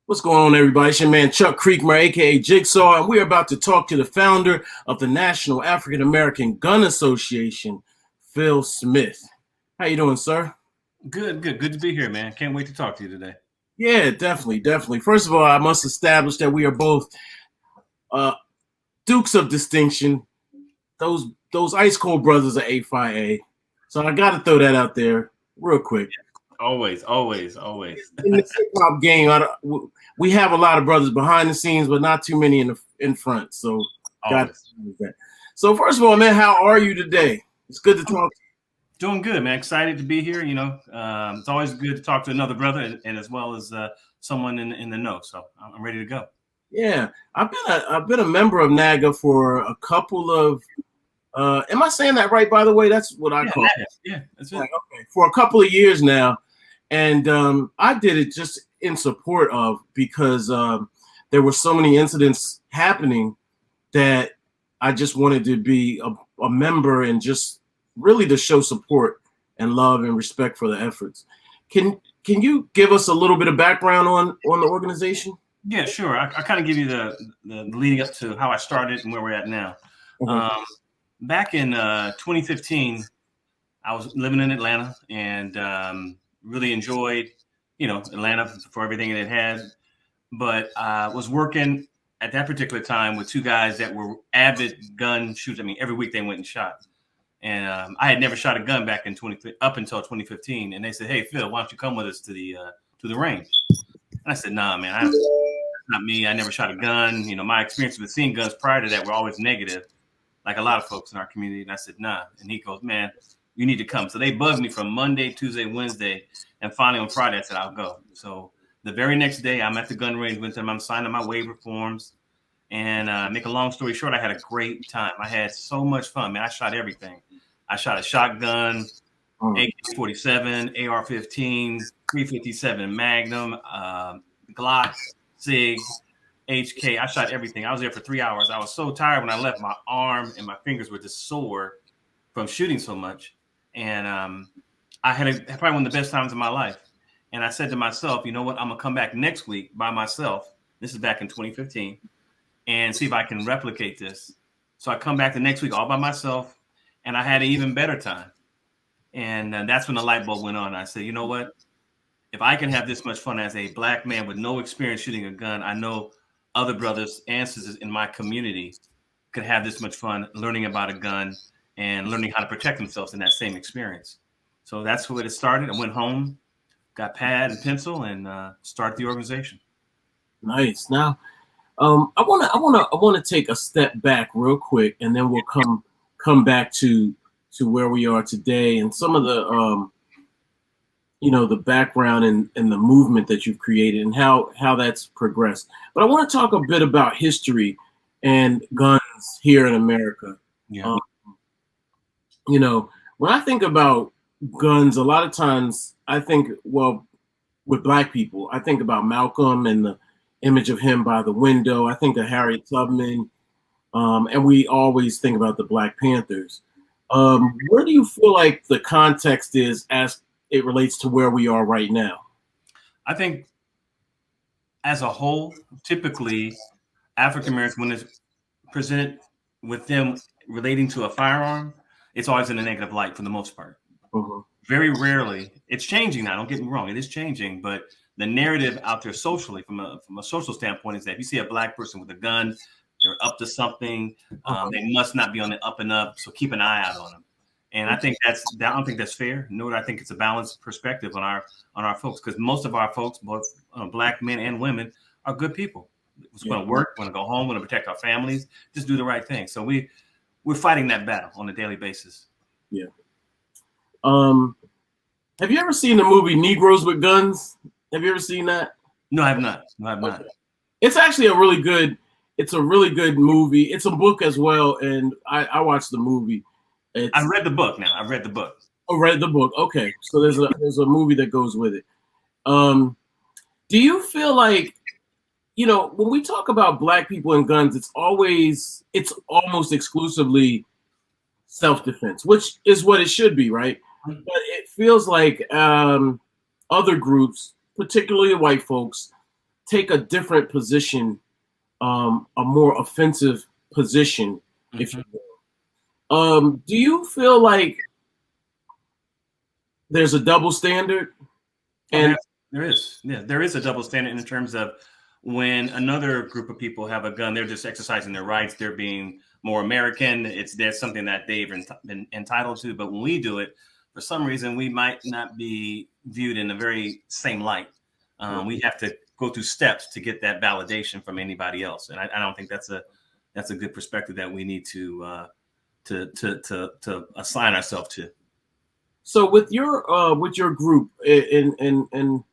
What's going on, everybody? It's your man Chuck Creekmur, aka Jigsaw, and we're about to talk to the founder of the National African American Gun Association, Phil Smith. How you doing, sir? Good to be here, man. Can't wait to talk to you today. Yeah, definitely. First of all, I must establish that we are both Dukes of distinction. Those ice cold brothers are A5A. So I got to throw that out there real quick. Always. In the hip hop game, we have a lot of brothers behind the scenes, but not too many in front. So, got that. So first of all, man, how are you today? It's good to talk. Doing good, man. Excited to be here. You know, it's always good to talk to another brother, and as well as someone in the know. So I'm ready to go. Yeah, I've been a member of NAAGA for a couple of. Am I saying that right? By the way, that's what I call it. Yeah, that's it. Okay, for a couple of years now, and I did it just in support of because there were so many incidents happening that I just wanted to be a member and just really to show support and love and respect for the efforts. Can you give us a little bit of background on the organization? Yeah, sure. I kind of give you the leading up to how I started and where we're at now. Okay. Back in 2015, I was living in Atlanta and really enjoyed, Atlanta for everything it had. But I was working at that particular time with two guys that were avid gun shooters. I mean, every week they went and shot. And I had never shot a gun back up until 2015. And they said, "Hey, Phil, why don't you come with us to the range?" And I said, "Nah, man, that's not me. I never shot a gun. My experience with seeing guns prior to that were always negative, like a lot of folks in our community." And I said, "Nah." And he goes, "Man, you need to come." So they bugged me from Monday, Tuesday, Wednesday. And finally on Friday, I said, "I'll go." So the very next day, I'm at the gun range with them. I'm signing my waiver forms. And make a long story short, I had a great time. I had so much fun, man. I shot everything. I shot a shotgun, AK-47, AR-15, 357 Magnum, Glock, SIG, HK. I shot everything. I was there for 3 hours. I was so tired when I left. My arm and my fingers were just sore from shooting so much. And I had probably one of the best times of my life. And I said to myself, you know what? I'm going to come back next week by myself. This is back in 2015. And see if I can replicate this. So I come back the next week all by myself. And I had an even better time. And that's when the light bulb went on. I said, you know what? If I can have this much fun as a black man with no experience shooting a gun, I know other brothers and sisters in my community could have this much fun learning about a gun and learning how to protect themselves in that same experience. So that's where it started. I went home, got pad and pencil, and started the organization. Nice. Now, I wanna take a step back real quick, and then we'll come back to where we are today and some of the the background and the movement that you've created and how that's progressed. But I want to talk a bit about history and guns here in America. Yeah. When I think about guns, a lot of times I think, well, with black people, I think about Malcolm and the image of him by the window. I think of Harriet Tubman. And we always think about the Black Panthers. Where do you feel like the context is as it relates to where we are right now? I think as a whole, typically African Americans, when it's presented with them relating to a firearm, it's always in a negative light for the most part. Mm-hmm. Very rarely, it's changing now, don't get me wrong, it is changing, but the narrative out there socially, from a social standpoint, is that if you see a black person with a gun, they're up to something. They must not be on the up and up. So keep an eye out on them. And I don't think that's fair. Nor do I think it's a balanced perspective on our folks, because most of our folks, both black men and women, are good people. We're going to work, we're going to go home, we're going to protect our families, just do the right thing. So we're fighting that battle on a daily basis. Yeah. Have you ever seen the movie Negroes with Guns? Have you ever seen that? No, I have not. Okay. It's actually a really good movie. It's a book as well, and I watched the movie. I've read the book now. I've read the book. Oh, read the book. Okay, so there's a movie that goes with it. Do you feel like, when we talk about black people and guns, it's almost exclusively self-defense, which is what it should be, right? But it feels like other groups, particularly white folks, take a different position, a more offensive position, if you will. Do you feel like there's a double standard? And there is. Yeah, there is a double standard in terms of when another group of people have a gun, they're just exercising their rights. They're being more American. There's something that they've been entitled to. But when we do it, for some reason, we might not be viewed in the very same light. We have to go through steps to get that validation from anybody else, and I don't think that's a good perspective that we need to assign ourselves to. So with your group, and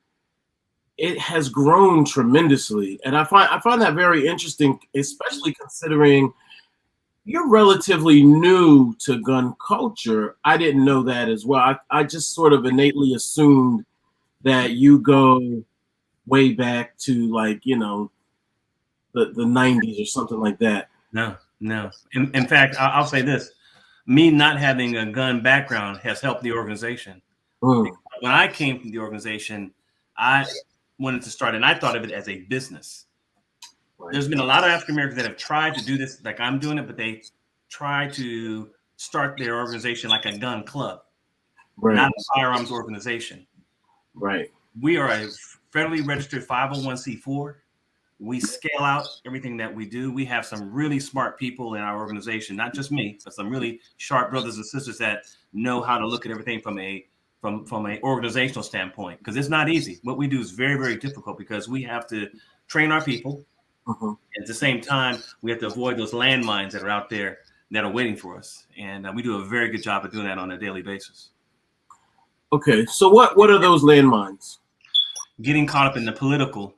it has grown tremendously, and I find that very interesting, especially considering you're relatively new to gun culture. I didn't know that as well. I just sort of innately assumed that you go way back to, like, you know, the 90s or something like that. No. In fact, I'll say this. Me not having a gun background has helped the organization. When I came from the organization, I wanted to start, and I thought of it as a business. Right. There's been a lot of African Americans that have tried to do this like I'm doing it, but they try to start their organization like a gun club, not a firearms organization. Right. We are a federally registered 501c4. We scale out everything that we do. We have some really smart people in our organization, not just me, but some really sharp brothers and sisters that know how to look at everything from an organizational standpoint, because it's not easy. What we do is very, very difficult because we have to train our people. At the same time, we have to avoid those landmines that are out there that are waiting for us. And we do a very good job of doing that on a daily basis. Okay, so what are those landmines? Getting caught up in the political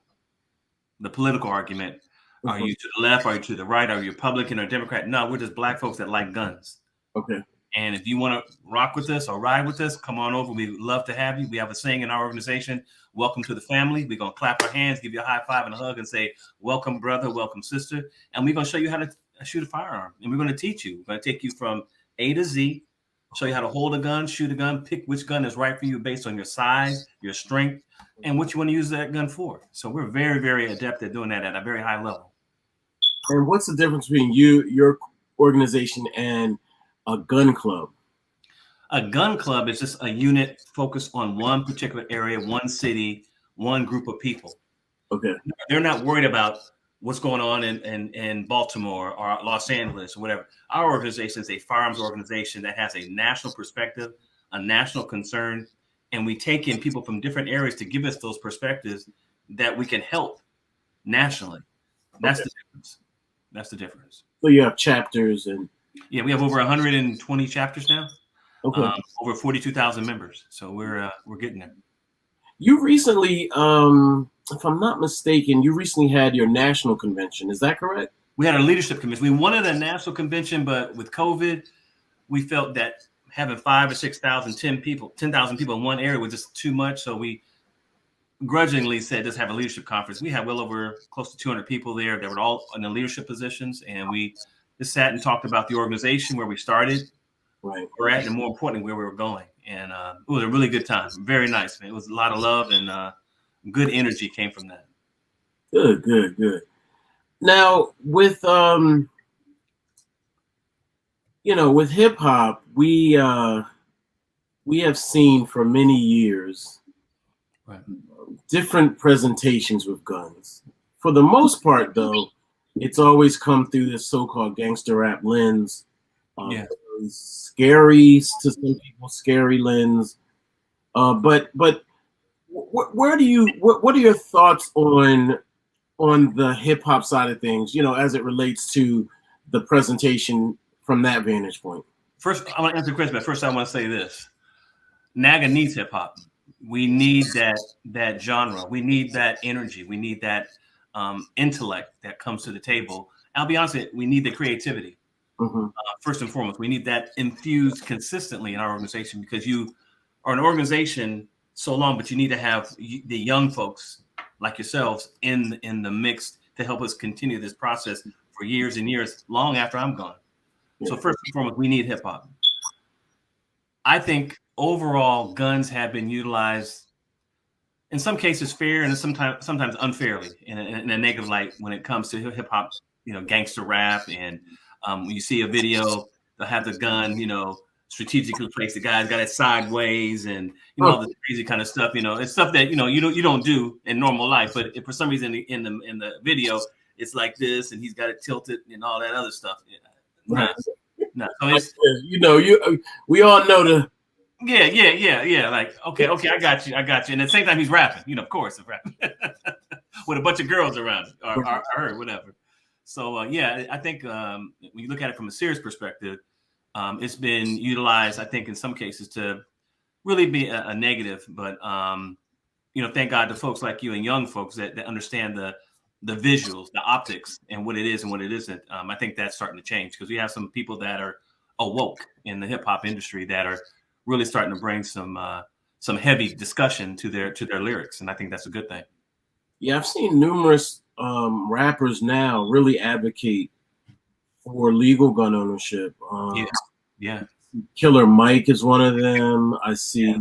argument. Are you to the left? Are you to the right? Are you Republican or Democrat? No, we're just Black folks that like guns. Okay. And if you want to rock with us or ride with us, come on over. We'd love to have you. We have a saying in our organization: welcome to the family. We're going to clap our hands, give you a high five and a hug, and say, welcome, brother, welcome, sister. And we're going to show you how to shoot a firearm. And we're going to teach you. We're going to take you from A to Z, show you how to hold a gun, shoot a gun, pick which gun is right for you based on your size, your strength, and what you want to use that gun for. So we're very, very adept at doing that at a very high level. And what's the difference between your organization, and a gun club? A gun club is just a unit focused on one particular area, one city, one group of people. Okay. They're not worried about what's going on in Baltimore or Los Angeles or whatever. Our organization is a firearms organization that has a national perspective, a national concern, and we take in people from different areas to give us those perspectives that we can help nationally. That's the difference. That's the difference. So you have chapters, and yeah, we have over 120 chapters now. Okay. Over 42,000 members. So we're getting there. You recently, if I'm not mistaken, you recently had your national convention. Is that correct? We had a leadership convention. We wanted a national convention, but with COVID, we felt that having 5,000 or 6,000, 10,000 people in one area was just too much. So we grudgingly said, let's have a leadership conference. We had well over close to 200 people there that were all in the leadership positions. And we just sat and talked about the organization, where we started, right, we're at, and more importantly, where we were going. And it was a really good time. Very nice, man. It was a lot of love, and good energy came from that. Good. Now, with with hip hop, we have seen for many years different presentations with guns. For the most part, though, it's always come through this so-called gangster rap lens. Scary to some people, scary lens. But what are your thoughts on the hip hop side of things? You know, as it relates to the presentation from that vantage point. First, I want to answer the question, but first I want to say this: NAAGA needs hip hop. We need that genre. We need that energy. We need that intellect that comes to the table. I'll be honest with you, we need the creativity. First and foremost, we need that infused consistently in our organization, because you are an organization so long, but you need to have the young folks like yourselves in the mix to help us continue this process for years and years, long after I'm gone. Yeah. So first and foremost, we need hip hop. I think overall guns have been utilized in some cases fair and sometimes unfairly in a negative light when it comes to hip hop, gangster rap. And when you see a video, they'll have the gun, strategically placed. The guy's got it sideways, and all this crazy kind of stuff. It's stuff that you don't do in normal life, but if for some reason in the video it's like this, and he's got it tilted and all that other stuff. Right. No. So it's we all know the. Yeah. Like, okay, I got you. And at the same time, he's rapping, of course, he's rapping with a bunch of girls around or whatever. So, I think when you look at it from a serious perspective, it's been utilized, I think, in some cases to really be a negative. But, thank God to folks like you and young folks that understand the visuals, the optics, and what it is and what it isn't. I think that's starting to change because we have some people that are awoke in the hip hop industry that are really starting to bring some heavy discussion to their lyrics, and I think that's a good thing. Yeah, I've seen numerous rappers now really advocate for legal gun ownership. Yeah. Killer Mike is one of them. I see.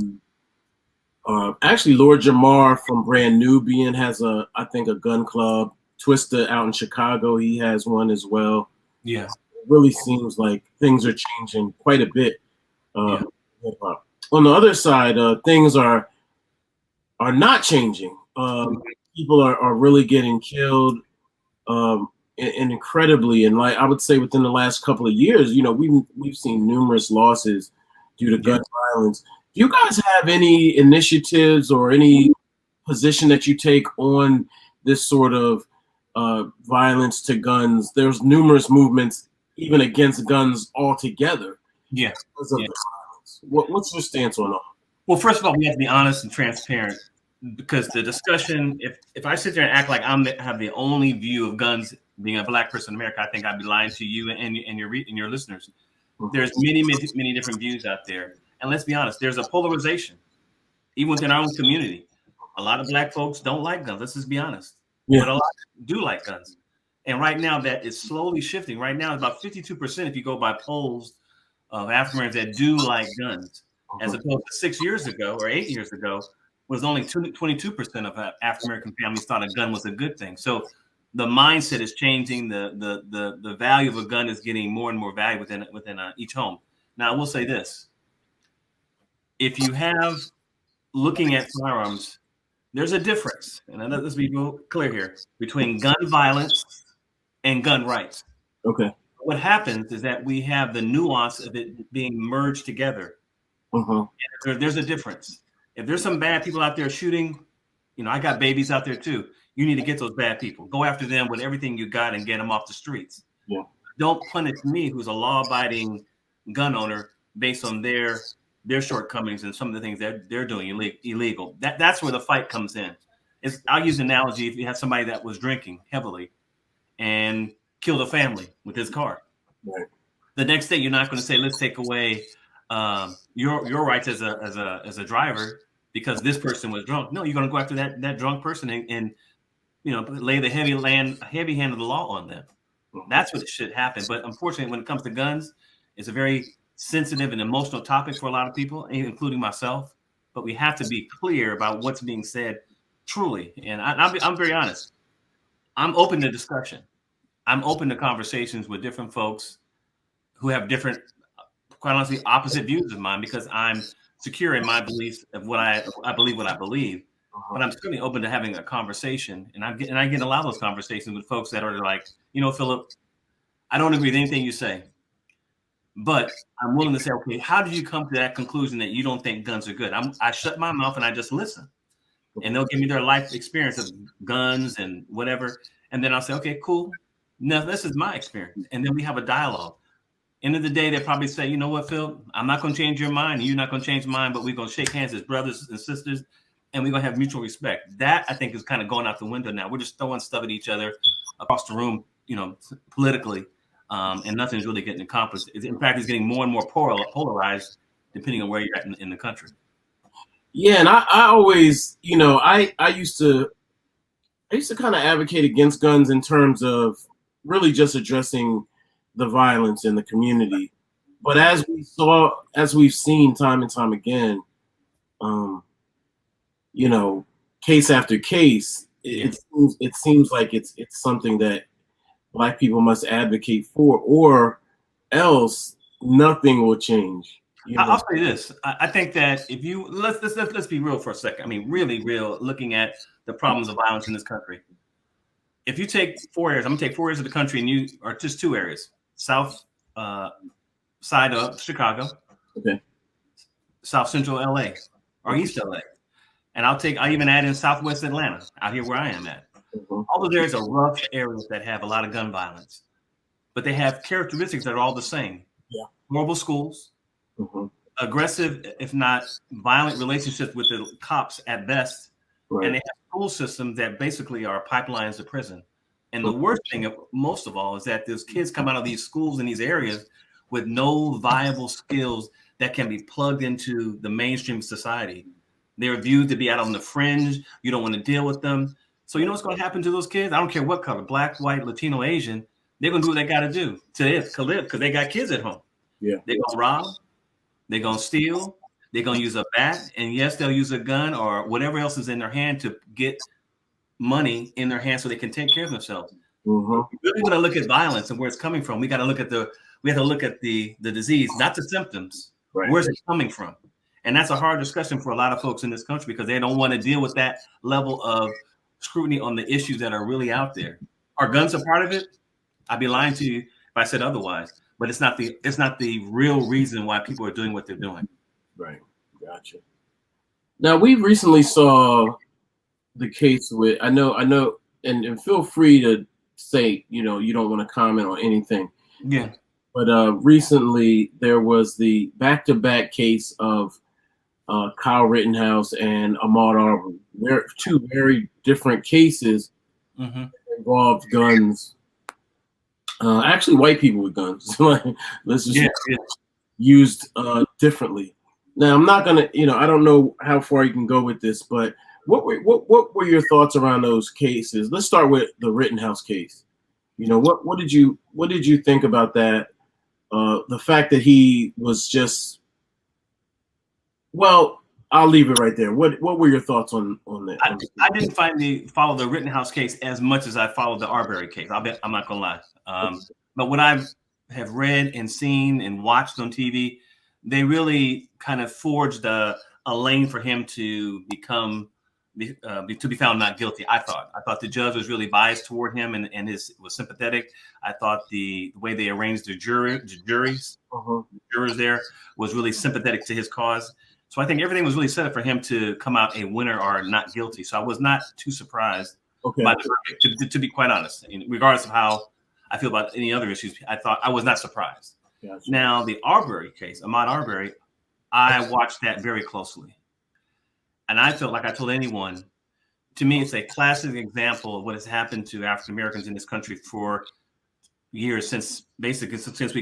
Actually, Lord Jamar from Brand Nubian has I think a gun club. Twista out in Chicago, he has one as well. Yeah, it really seems like things are changing quite a bit. On the other side, things are not changing. People are really getting killed, and incredibly. And like I would say, within the last couple of years, we've seen numerous losses due to gun violence. Do you guys have any initiatives or any position that you take on this sort of violence to guns? There's numerous movements even against guns altogether. Yeah. Because of the violence. What's your stance on that? Well, first of all, we have to be honest and transparent because the discussion, if I sit there and act like have the only view of guns being a Black person in America, I think I'd be lying to you and your listeners. There's many different views out there. And let's be honest, there's a polarization, even within our own community. A lot of Black folks don't like guns. Let's just be honest. Yeah. But a lot do like guns. And right now that is slowly shifting. Right now, it's about 52% if you go by polls of African Americans that do like guns, as opposed to 6 years ago or 8 years ago, was only 22% of African American families thought a gun was a good thing. So the mindset is changing. The value of a gun is getting more and more value within each home. Now, I will say this. If you have looking at firearms, there's a difference, and let's be clear here, between gun violence and gun rights. Okay. What happens is that we have the nuance of it being merged together. There's a difference. If there's some bad people out there shooting, I got babies out there too. You need to get those bad people. Go after them with everything you got and get them off the streets. Yeah. Don't punish me, who's a law-abiding gun owner, based on their shortcomings and some of the things they're doing illegal. That's where the fight comes in. I'll use an analogy. If you have somebody that was drinking heavily and killed a family with his car, right. The next day you're not going to say, let's take away your rights as a driver because this person was drunk. No, you're going to go after that drunk person and lay the heavy hand of the law on them. That's what should happen. But unfortunately, when it comes to guns, it's a very sensitive and emotional topic for a lot of people, including myself. But we have to be clear about what's being said truly. And I'm very honest. I'm open to discussion. I'm open to conversations with different folks who have different, quite honestly, opposite views of mine because I'm secure in my beliefs of what I believe what I believe. But I'm certainly open to having a conversation. And I get a lot of those conversations with folks that are like, Philip, I don't agree with anything you say. But I'm willing to say, okay, how did you come to that conclusion that you don't think guns are good? I shut my mouth and I just listen. And they'll give me their life experience of guns and whatever. And then I'll say, okay, cool. No, this is my experience. And then we have a dialogue. End of the day, they probably say, you know what, Phil, I'm not going to change your mind. And you're not going to change mine, but we're going to shake hands as brothers and sisters. And we're going to have mutual respect. That, I think, is kind of going out the window now. We're just throwing stuff at each other across the room, politically. And nothing's really getting accomplished. In fact, it's getting more and more polarized depending on where you're at in the country. Yeah, and I always, I used to kind of advocate against guns in terms of really just addressing the violence in the community. But as we've seen time and time again, case after case, it seems like it's something that Black people must advocate for, or else nothing will change. I'll say this. I think that if you let's be real for a second. I mean, really real, looking at the problems of violence in this country. If you take 4 areas, I'm gonna take 4 areas of the country, and you are just 2 areas: south side of Chicago, Okay. South Central LA, or East LA, and I even add in Southwest Atlanta, out here where I am at. All those areas are rough areas that have a lot of gun violence, but they have characteristics that are all the same. Yeah. Horrible schools, aggressive, if not violent, relationships with the cops at best, and they have school systems that basically are pipelines to prison. And the worst thing, most of all, is that those kids come out of these schools in these areas with no viable skills that can be plugged into the mainstream society. They're viewed to be out on the fringe. You don't want to deal with them. So you know what's going to happen to those kids? I don't care what color, Black, white, Latino, Asian. They're going to do what they got to do to live because they got kids at home. Yeah. They're going to rob. They're going to steal. They're going to use a bat. And yes, they'll use a gun or whatever else is in their hand to get money in their hand so they can take care of themselves. We're going to look at violence and where it's coming from. We got to look at the disease, not the symptoms. Where's it coming from? And that's a hard discussion for a lot of folks in this country because they don't want to deal with that level of scrutiny on the issues that are really out there. Are guns a part of it? I'd be lying to you if I said otherwise. But it's not the real reason why people are doing what they're doing. Right. Gotcha. Now we recently saw the case with I know, and feel free to say, you don't want to comment on anything. Yeah. But recently there was the back-to-back case of Kyle Rittenhouse and Ahmaud Abery. They're 2 very different cases involved guns. Actually, white people with guns. Let's just used differently. Now, I'm not gonna, I don't know how far you can go with this, but what were your thoughts around those cases? Let's start with the Rittenhouse case. What did you think about that? The fact that he was just, well, I'll leave it right there. What were your thoughts on that? I didn't follow the Rittenhouse case as much as I followed the Arbery case. I'm not gonna lie. But what I have read and seen and watched on TV, they really kind of forged a lane for him to become to be found not guilty. I thought the judge was really biased toward him and was sympathetic. I thought the way they arranged the juries there was really sympathetic to his cause. So I think everything was really set up for him to come out a winner or not guilty. So I was not too surprised by the verdict, to be quite honest. Regardless of how I feel about any other issues, I was not surprised. Gotcha. Now, the Arbery case, Ahmaud Abery, I watched that very closely. And I felt like I told anyone, to me, it's a classic example of what has happened to African Americans in this country for years, since we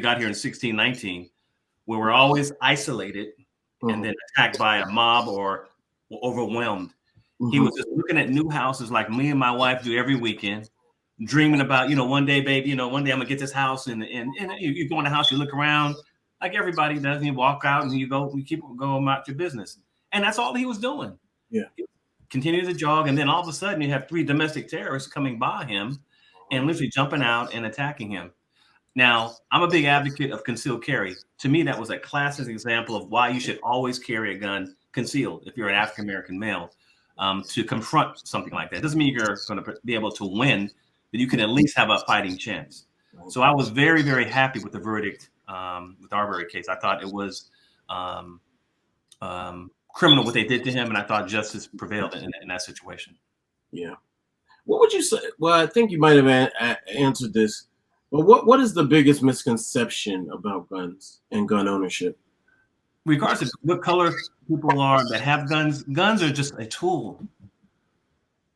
got here in 1619, where we're always isolated and then attacked by a mob or overwhelmed. He was just looking at new houses like me and my wife do every weekend, dreaming about, one day, baby, one day I'm gonna get this house. And you go in the house, you look around like everybody does, and you walk out and you keep going about your business. And that's all he was doing. Yeah. Continue to jog. And then all of a sudden you have 3 domestic terrorists coming by him and literally jumping out and attacking him. Now, I'm a big advocate of concealed carry. To me, that was a classic example of why you should always carry a gun concealed if you're an African-American male, to confront something like that. Doesn't mean you're going to be able to win, but you can at least have a fighting chance. So I was very, very happy with the verdict with the Arbery case. I thought it was criminal what they did to him, and I thought justice prevailed in that situation. Yeah. What would you say? Well, I think you might have answered this. But what is the biggest misconception about guns and gun ownership? Regardless of what color people are that have guns, guns are just a tool.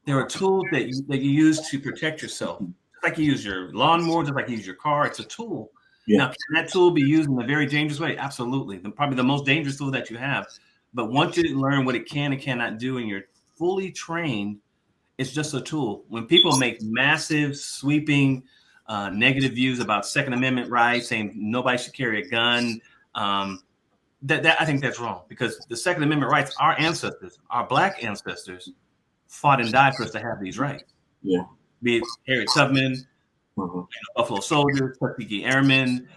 They're a tool that you use to protect yourself. Just like you use your lawnmower, just like you use your car, it's a tool. Yeah. Now, can that tool be used in a very dangerous way? Absolutely. Probably the most dangerous tool that you have. But once you learn what it can and cannot do and you're fully trained, it's just a tool. When people make massive, sweeping, negative views about Second Amendment rights, saying nobody should carry a gun, that I think that's wrong, because the Second Amendment rights, our ancestors, our Black ancestors, fought and died for us to have these rights. Yeah. Be it Harriet Tubman, Buffalo Soldiers, Tuskegee Airmen,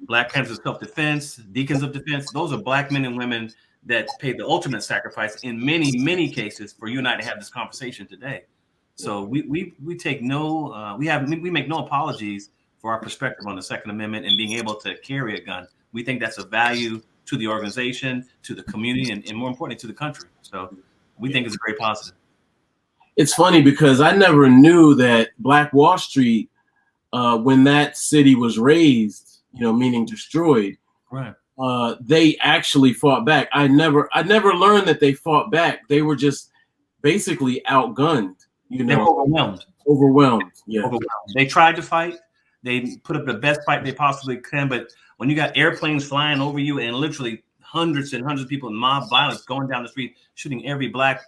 Black Panthers of Self-Defense, Deacons of Defense. Those are Black men and women that paid the ultimate sacrifice in many, many cases for you and I to have this conversation today. So we take no, we make no apologies for our perspective on the Second Amendment and being able to carry a gun. We think that's a value to the organization, to the community, and more importantly, to the country. So we think it's very positive. It's funny because I never knew that Black Wall Street, when that city was razed, meaning destroyed, right? They actually fought back. I never learned that they fought back. They were just basically outgunned. They were overwhelmed. Overwhelmed. Yeah. Overwhelmed. They tried to fight. They put up the best fight they possibly can, but when you got airplanes flying over you and literally hundreds and hundreds of people in mob violence going down the street, shooting every Black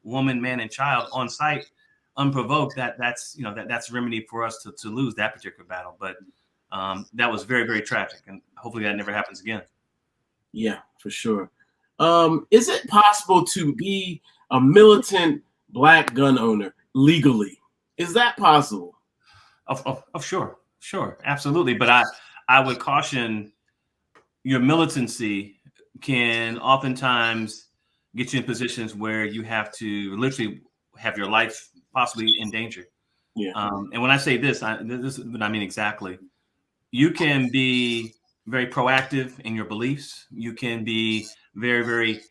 woman, man, and child on sight, unprovoked, that's a remedy for us to lose that particular battle. But that was very, very tragic, and hopefully that never happens again. Yeah, for sure. Is it possible to be a militant Black gun owner legally? Is that possible? Sure, absolutely. But I would caution your militancy can oftentimes get you in positions where you have to literally have your life possibly in danger. Yeah. And when I say this is what I mean exactly. You can be very proactive in your beliefs. You can be very, very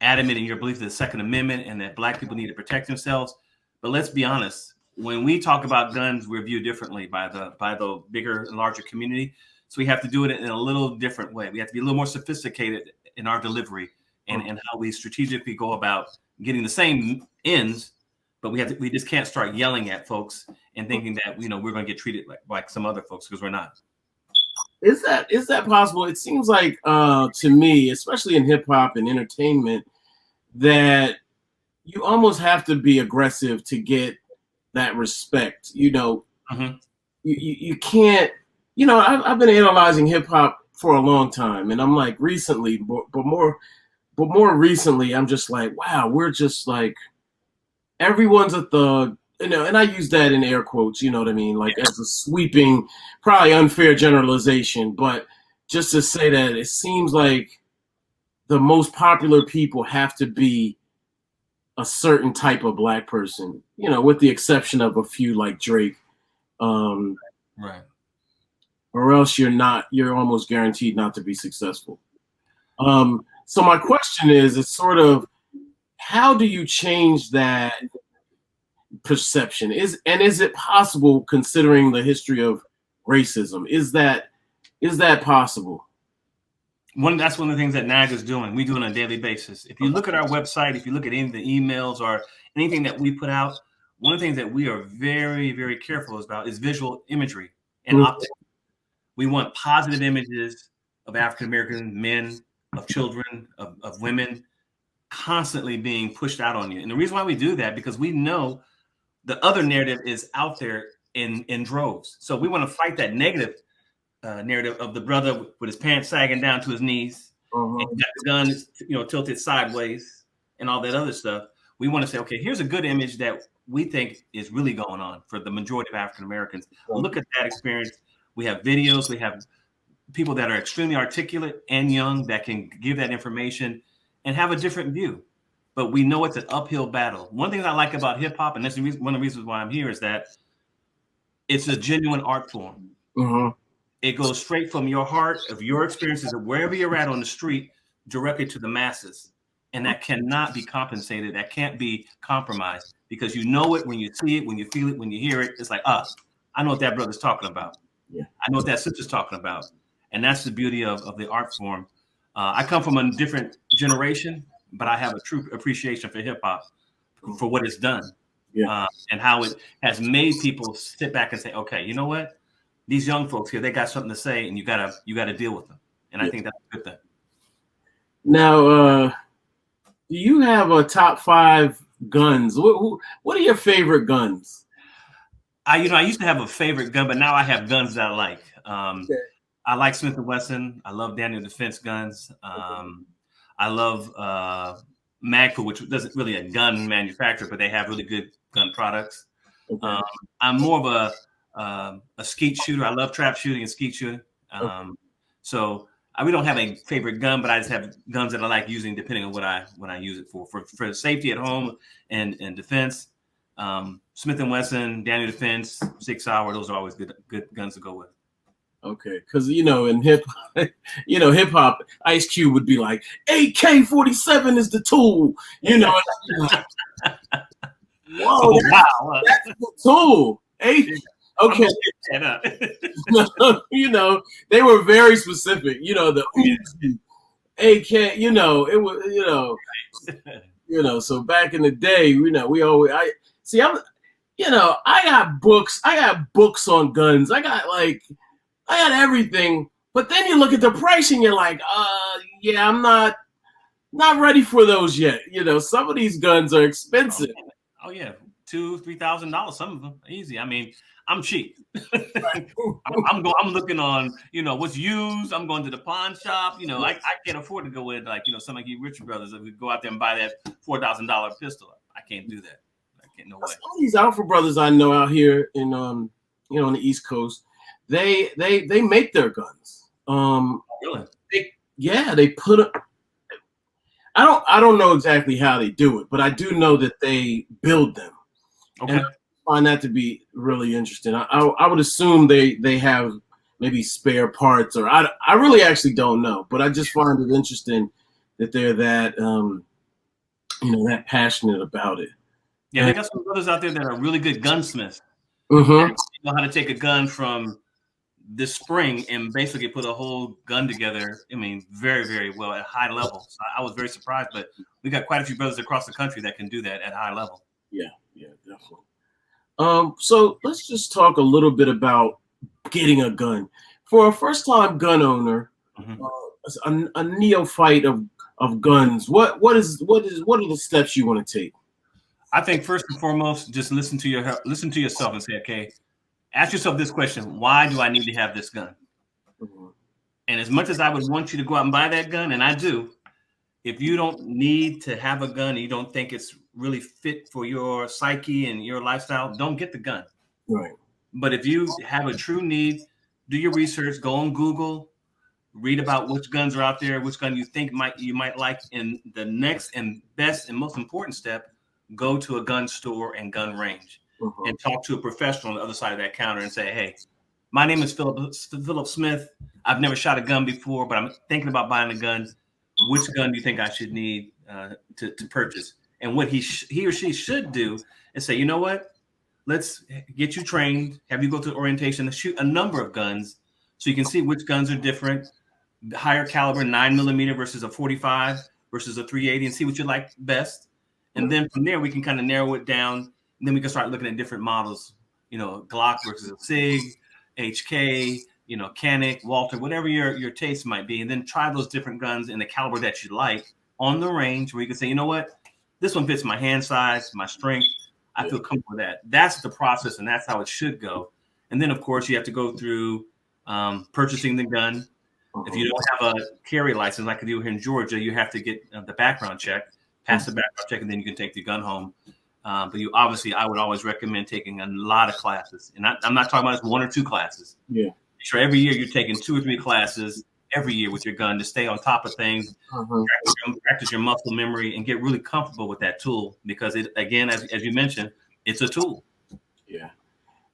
adamant in your belief of the Second Amendment and that Black people need to protect themselves. But let's be honest, when we talk about guns, we're viewed differently by the bigger and larger community. So we have to do it in a little different way. We have to be a little more sophisticated in our delivery and how we strategically go about getting the same ends, but we just can't start yelling at folks and thinking that we're going to get treated like some other folks, because we're not. Is that possible? It seems like to me, especially in hip hop and entertainment, that you almost have to be aggressive to get that respect. You can't. I've been analyzing hip hop for a long time, and I'm like recently, but more recently, I'm just like, wow, we're just like everyone's a thug. And I use that in air quotes, you know what I mean? Like as a sweeping, probably unfair generalization, but just to say that it seems like the most popular people have to be a certain type of Black person, with the exception of a few like Drake. Right. Or else you're almost guaranteed not to be successful. So my question is sort of, how do you change that perception? Is it possible, considering the history of racism? Is that possible? That's one of the things that NAAGA is doing. We do it on a daily basis. If you look at our website, if you look at any of the emails or anything that we put out, one of the things that we are very, very careful about is visual imagery and optics. We want positive images of African-American men, of children, of women constantly being pushed out on you. And the reason why we do that, because we know the other narrative is out there in droves. So we want to fight that negative narrative of the brother with his pants sagging down to his knees, and got the gun, tilted sideways, and all that other stuff. We want to say, okay, here's a good image that we think is really going on for the majority of African Americans. Look at that experience. We have videos. We have people that are extremely articulate and young that can give that information and have a different view. But we know it's an uphill battle. One thing I like about hip hop, and that's one of the reasons why I'm here, is that it's a genuine art form. It goes straight from your heart, of your experiences, of wherever you're at on the street, directly to the masses. And that cannot be compensated. That can't be compromised, because you know it when you see it, when you feel it, when you hear it. It's like, I know what that brother's talking about. Yeah. I know what that sister's talking about. And that's the beauty of the art form. I come from a different generation, but I have a true appreciation for hip hop, for what it's done, and how it has made people sit back and say, okay, you know what? These young folks here, they got something to say, and you gotta deal with them. And I think that's a good thing. Now, do you have a top 5 guns? What are your favorite guns? I used to have a favorite gun, but now I have guns that I like. I like Smith & Wesson. I love Daniel Defense guns. I love Magpul, which doesn't really a gun manufacturer, but they have really good gun products. Okay. I'm more of a skeet shooter. I love trap shooting and skeet shooting. So we don't have a favorite gun, but I just have guns that I like using depending on what I use it for. For safety at home and defense, Smith and Wesson, Daniel Defense, Jigsaw, those are always good guns to go with. Okay, because in hip hop, Ice Cube would be like, AK-47 is the tool. Whoa, that's the tool. Okay. They were very specific. The Uzi, AK. It was. So back in the day, we always. I got books. I got books on guns. I got everything. But then you look at the price and you're like, yeah, I'm not ready for those yet. Some of these guns are expensive. Oh yeah, $2,000-$3,000. Some of them easy. I mean, I'm cheap. I'm looking on, what's used. I'm going to the pawn shop. I can't afford to go in some of you Richard brothers. If we go out there and buy that $4,000 pistol, I can't do that. I can't. No way. Some of these Alpha brothers I know out here in on the East Coast, they make their guns. Really? They put it. I don't know exactly how they do it, but I do know that they build them. Okay. And I find that to be really interesting. I would assume they have maybe spare parts, or I really actually don't know, but I just find it interesting that they're that that passionate about it. Yeah, they got some brothers out there that are really good gunsmiths. Mm-hmm. Know how to take a gun from this spring and basically put a whole gun together. I mean, very, very well at high level. So I was very surprised, but we got quite a few brothers across the country that can do that at high level. Yeah, definitely. So let's just talk a little bit about getting a gun. For a first-time gun owner, a neophyte of guns, what are the steps you want to take? I think first and foremost, just listen to yourself and say, okay, ask yourself this question: why do I need to have this gun? And as much as I would want you to go out and buy that gun, and I do, if you don't need to have a gun and you don't think it's really fit for your psyche and your lifestyle, don't get the gun. Right. But if you have a true need, do your research, go on Google, read about which guns are out there, which gun you think you might like. And the next and best and most important step, go to a gun store and gun range and talk to a professional on the other side of that counter and say, hey, my name is Philip Smith. I've never shot a gun before, but I'm thinking about buying a gun. Which gun do you think I should need to purchase? And what he or she should do is say, you know what? Let's get you trained, have you go to orientation, to shoot a number of guns so you can see which guns are different, higher caliber 9mm versus a 45 versus a 380, and see what you like best. And then from there, we can kind of narrow it down. And then we can start looking at different models, Glock versus a SIG, HK, Canic, Walter, whatever your taste might be. And then try those different guns in the caliber that you like on the range where you can say, you know what, this one fits my hand size, my strength. I feel comfortable with that. That's the process, and that's how it should go. And then, of course, you have to go through purchasing the gun. If you don't have a carry license like I do here in Georgia, you have to get the background check, pass the background check, and then you can take the gun home. But I would always recommend taking a lot of classes. And I'm not talking about just 1 or 2 classes. Yeah. Make sure every year you're taking 2 or 3 classes every year with your gun to stay on top of things, practice your muscle memory, and get really comfortable with that tool. Because it, again, as you mentioned, it's a tool. Yeah.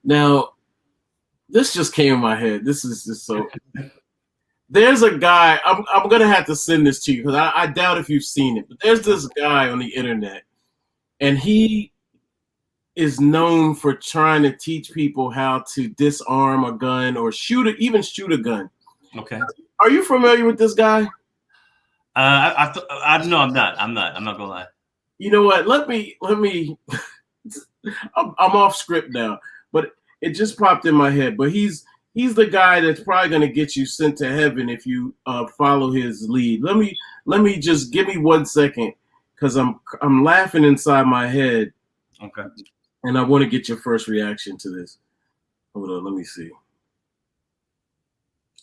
Now, this just came in my head. This is just so. There's a guy. I'm gonna have to send this to you because I doubt if you've seen it. But there's this guy on the internet, and he is known for trying to teach people how to disarm a gun or even shoot a gun. Okay. Are you familiar with this guy? No, I'm not. I'm not gonna lie. You know what? Let me. I'm off script now, but it just popped in my head. But he's the guy that's probably gonna get you sent to heaven if you follow his lead. Let me just give me 1 second because I'm laughing inside my head. Okay. And I want to get your first reaction to this. Hold on, let me see.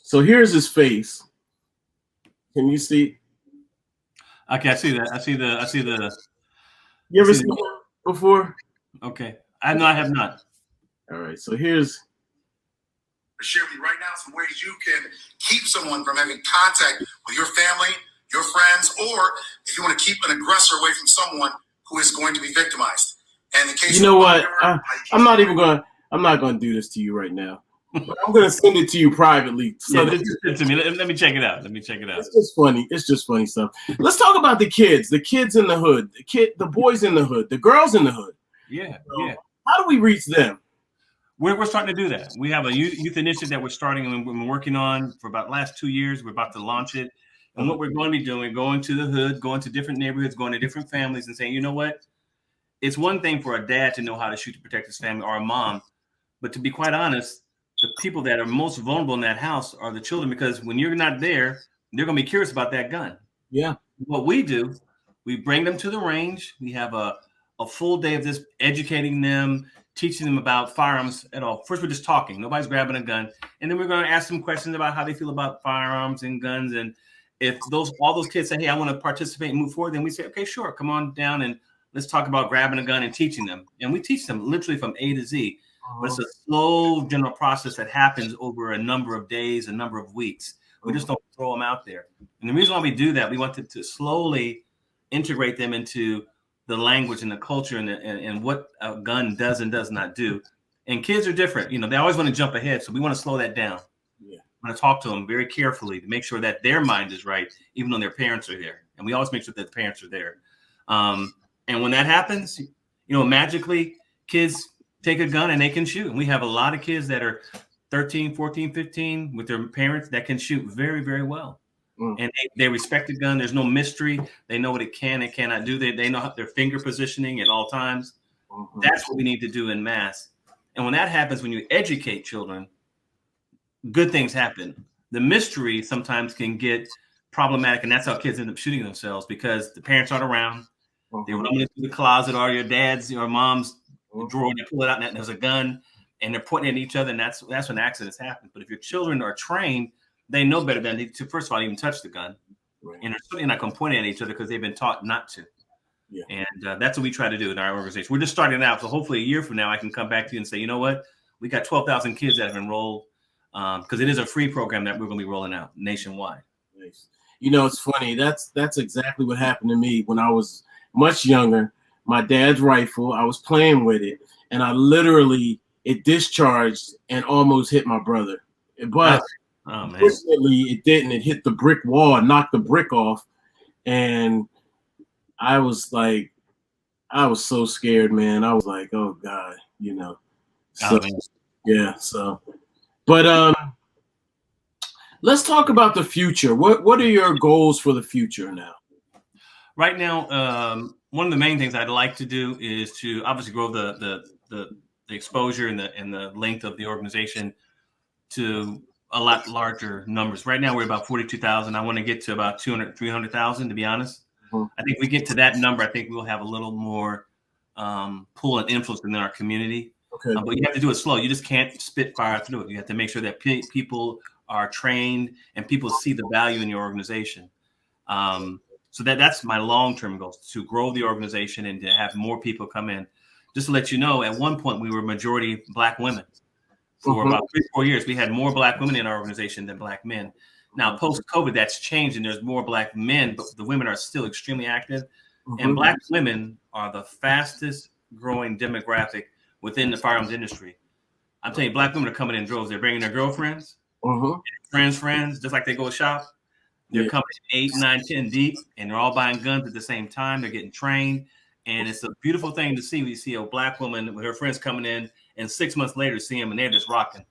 So here's his face. Can you see? Okay, I see that. I see the. You ever seen him before? Okay, I have not. All right, so here's. Share with you right now some ways you can keep someone from having contact with your family, your friends, or if you want to keep an aggressor away from someone who is going to be victimized. And in case you know what, I'm not going to do this to you right now. But I'm going to send it to you privately. So yeah, send it to me. Let me check it out. It's just funny. It's just funny stuff. Let's talk about the kids in the hood, the boys in the hood, the girls in the hood. Yeah, so, yeah. How do we reach them? We're starting to do that. We have a youth initiative that we're starting and we've been working on for about the last 2 years. We're about to launch it. And what we're going to be doing, going to the hood, going to different neighborhoods, going to different families and saying, you know what? It's one thing for a dad to know how to shoot to protect his family or a mom. But to be quite honest, the people that are most vulnerable in that house are the children, because when you're not there, they're going to be curious about that gun. Yeah. What we do, we bring them to the range. We have a full day of this, educating them, teaching them about firearms at all. First, we're just talking. Nobody's grabbing a gun. And then we're going to ask them questions about how they feel about firearms and guns. And if all those kids say, hey, I want to participate and move forward, then we say, okay, sure, come on down and let's talk about grabbing a gun and teaching them. And we teach them literally from A to Z. But it's a slow general process that happens over a number of days, a number of weeks. We just don't throw them out there. And the reason why we do that, we want to slowly integrate them into the language and the culture and what a gun does and does not do. And kids are different. You know, they always want to jump ahead. So we want to slow that down. Yeah. I want to talk to them very carefully to make sure that their mind is right, even though their parents are there. And we always make sure that the parents are there. And when that happens, you know, magically kids take a gun and they can shoot. And we have a lot of kids that are 13, 14, 15 with their parents that can shoot very, very well. And they respect the gun. There's no mystery. They know what it can and cannot do. They know their finger positioning at all times. That's what we need to do in mass. And when that happens, when you educate children, good things happen. The mystery sometimes can get problematic, and that's how kids end up shooting themselves because the parents aren't around. They run into the closet or your dad's or mom's drawer, and they pull it out, and there's a gun, and they're pointing at each other, and that's when accidents happen. But if your children are trained, they know better than to, first of all, even touch the gun. Right. And they're certainly not going to point at each other because they've been taught not to. Yeah. And that's what we try to do in our organization. We're just starting out. So hopefully a year from now, I can come back to you and say, you know what? We got 12,000 kids that have enrolled because it is a free program that we're going to be rolling out nationwide. Nice. You know, it's funny. That's exactly what happened to me when I was much younger. My dad's rifle, I was playing with it, and it discharged and almost hit my brother. But fortunately, it didn't. It hit the brick wall and knocked the brick off. And I was so scared, man. I was like, oh God, you know. So, yeah. So, but let's talk about the future. What are your goals for the future now? Right now, one of the main things I'd like to do is to obviously grow the exposure and the length of the organization to a lot larger numbers. Right now, we're about 42,000. I want to get to about 200, 300,000, to be honest. I think we get to that number, I think we'll have a little more pull and influence in our community. Okay. But you have to do it slow. You just can't spit fire through it. You have to make sure that people are trained and people see the value in your organization. So that's my long-term goal, to grow the organization and to have more people come in. Just to let you know, at one point, we were majority Black women. For about 3-4 years, we had more Black women in our organization than Black men. Now, post-COVID, that's changed, and there's more Black men, but the women are still extremely active. And Black women are the fastest growing demographic within the firearms industry. I'm telling you, Black women are coming in droves. They're bringing their girlfriends, friends, just like they go shop. They're coming 8, 9, 10 deep, and they're all buying guns at the same time. They're getting trained, and it's a beautiful thing to see. We see a Black woman with her friends coming in, and 6 months later, see them, and they're just rocking.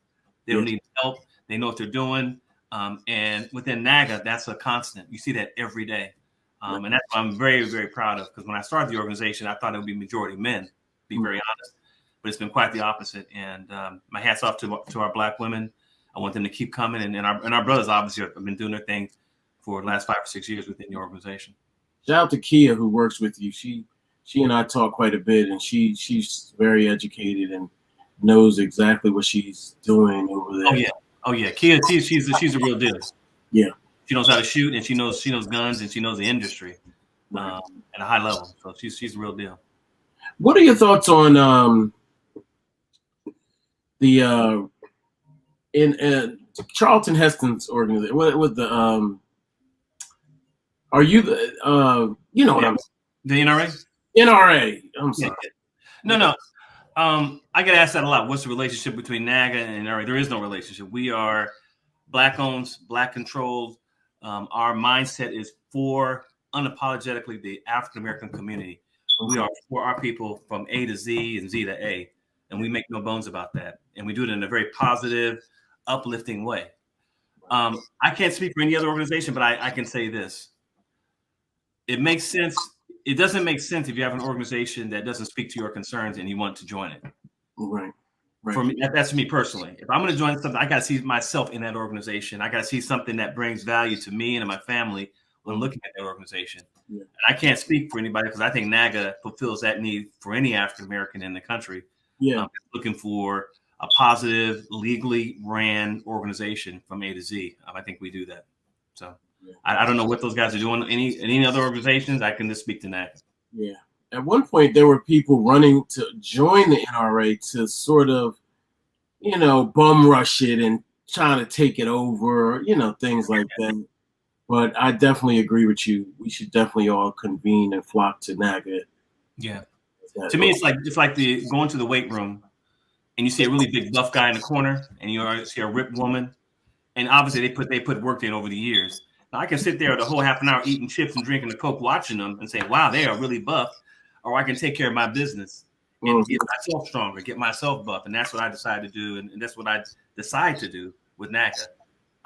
They don't need help. They know what they're doing. And within NAAGA, that's a constant. You see that every day. And that's what I'm very, very proud of, because when I started the organization, I thought it would be majority men, to be very honest. But it's been quite the opposite. And my hat's off to our Black women. I want them to keep coming. And our brothers, obviously, have been doing their thing for the last 5 or 6 years within the organization. Shout out to Kia, who works with you. She and I talk quite a bit, and she's very educated and knows exactly what she's doing over there. Oh yeah. Kia, she's a real deal. Yeah. She knows how to shoot, and she knows guns, and she knows the industry. at a high level. So she's the real deal. What are your thoughts on the in Charlton Heston's organization with the are you the you know what I'm the NRA? NRA. I'm sorry. No. I get asked that a lot. What's the relationship between NAAGA and NRA? There is no relationship. We are Black owned, Black controlled. Our mindset is for unapologetically the African American community. We are for our people from A to Z and Z to A, and we make no bones about that. And we do it in a very positive, uplifting way. I can't speak for any other organization, but I can say this. It makes sense. It doesn't make sense if you have an organization that doesn't speak to your concerns and you want to join it. Right. For me, that's me personally. If I'm going to join something, I got to see myself in that organization. I got to see something that brings value to me and to my family when looking at that organization. Yeah. And I can't speak for anybody because I think NAAGA fulfills that need for any African American in the country. Yeah, looking for a positive, legally ran organization from A to Z. I think we do that. So I don't know what those guys are doing. Any other organizations? I can just speak to NAAGA. Yeah. At one point, there were people running to join the NRA to sort of, bum rush it and trying to take it over, things like that. But I definitely agree with you. We should definitely all convene and flock to NAAGA. Yeah. To me, it's like going to the weight room and you see a really big buff guy in the corner and you see a ripped woman. And obviously they put work in over the years. Now I can sit there the whole half an hour eating chips and drinking a Coke, watching them and say, wow, they are really buff. Or I can take care of my business and get myself stronger, get myself buff. And that's what I decided to do. And that's what I decide to do with NAAGA.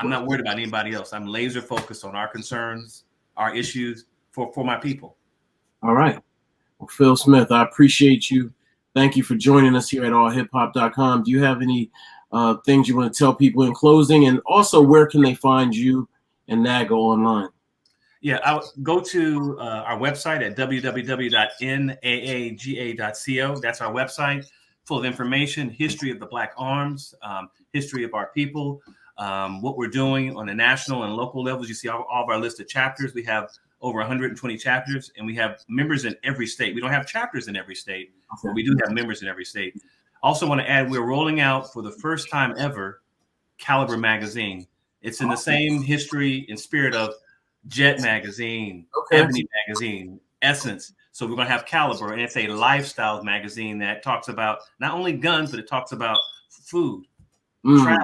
I'm not worried about anybody else. I'm laser focused on our concerns, our issues for my people. All right. Well, Phil Smith, I appreciate you. Thank you for joining us here at allhiphop.com. Do you have any things you want to tell people in closing? And also, where can they find you and NAAGA online? Yeah, I'll go to our website at www.naaga.co. That's our website, full of information, history of the Black Arms, history of our people, what we're doing on the national and local levels. You see all of our list of chapters. We have over 120 chapters, and we have members in every state. We don't have chapters in every state, but we do have members in every state. Also want to add, we're rolling out for the first time ever, Caliber magazine. It's in the same history and spirit of Jet magazine, Ebony magazine, Essence. So we're going to have Caliber, and it's a lifestyle magazine that talks about not only guns, but it talks about food, travel,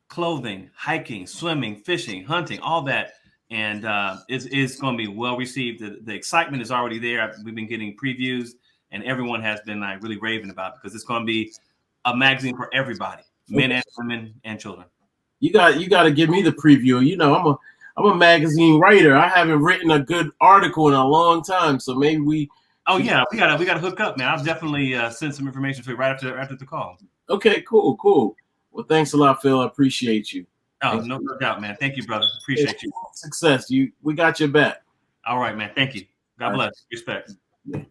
clothing, hiking, swimming, fishing, hunting, all that. And it's going to be well received. The excitement is already there. We've been getting previews, and everyone has been really raving about it because it's going to be a magazine for everybody, men and women and children. You got to give me the preview. I'm a magazine writer. I haven't written a good article in a long time, so maybe we. Oh yeah, we gotta hook up, man. I'll definitely send some information to you right after the call. Okay, cool. Well, thanks a lot, Phil. I appreciate you. Oh, no doubt, man. Thank you, brother. Appreciate you. Success. We got your back. All right, man. Thank you. God bless. Respect. Yeah.